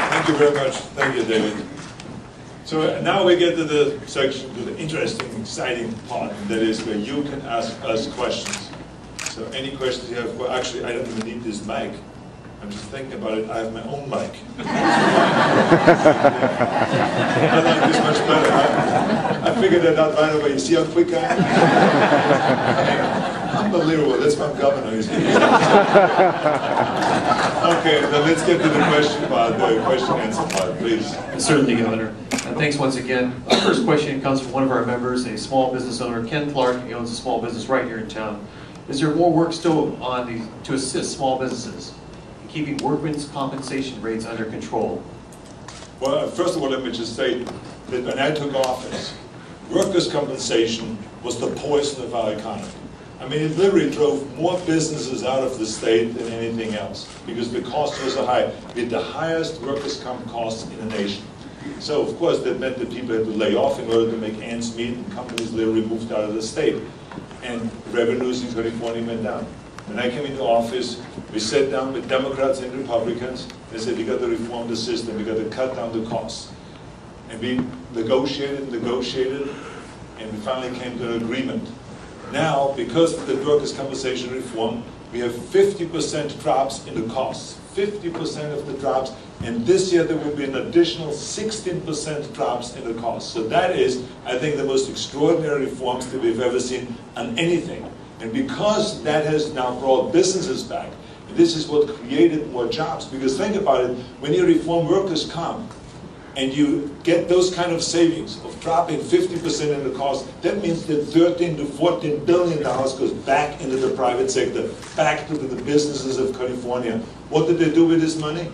Thank you very much. Thank you, David. So now we get to the section, to the interesting, exciting part, and that is where you can ask us questions. So any questions you have, well, actually, I don't even need this mic. I'm just thinking about it, I have my own mic. I like this much better. I figured that out right away. You see how quick I am? Unbelievable, that's my governor. Okay, now let's get to the question part, the question answer part, please. Certainly, Governor. Thanks once again. Our first question comes from one of our members, a small business owner, Ken Clark. He owns a small business right here in town. Is there more work still on to assist small businesses in keeping workmen's compensation rates under control? Well, first of all, let me just say that when I took office, workers' compensation was the poison of our economy. I mean, it literally drove more businesses out of the state than anything else because the costs were so high. We had the highest workers' comp costs in the nation. So, of course, that meant that people had to lay off in order to make ends meet, and companies literally moved out of the state. And revenues in California went down. When I came into office, we sat down with Democrats and Republicans. They said, we got to reform the system, we got to cut down the costs. And we negotiated, and we finally came to an agreement. Now, because of the workers' compensation reform, we have 50% drops in the costs, 50% of the drops, and this year there will be an additional 16% drops in the costs. So that is, I think, the most extraordinary reforms that we've ever seen on anything. And because that has now brought businesses back, this is what created more jobs. Because think about it, when you reform workers' comp, and you get those kind of savings of dropping 50% in the cost, that means that $13 to $14 billion goes back into the private sector, back to the businesses of California. What did they do with this money?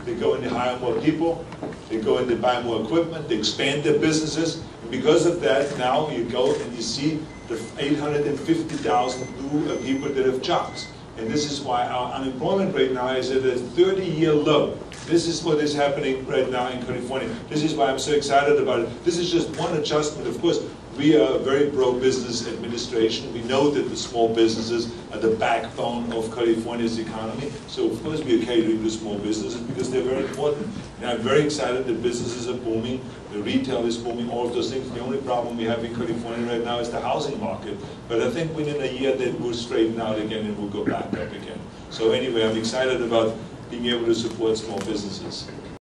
They go and they hire more people, they go and they buy more equipment, they expand their businesses, and because of that, now you go and you see the 850,000 new people that have jobs. And this is why our unemployment rate now is at a 30-year low. This is what is happening right now in California. This is why I'm so excited about it. This is just one adjustment. Of course, we are a very pro-business administration. We know that the small businesses are the backbone of California's economy. So of course we are catering to small businesses because they're very important. And I'm very excited that businesses are booming, the retail is booming, all of those things. The only problem we have in California right now is the housing market. But I think within a year that will straighten out again and will go back up again. So anyway, I'm excited about being able to support small businesses.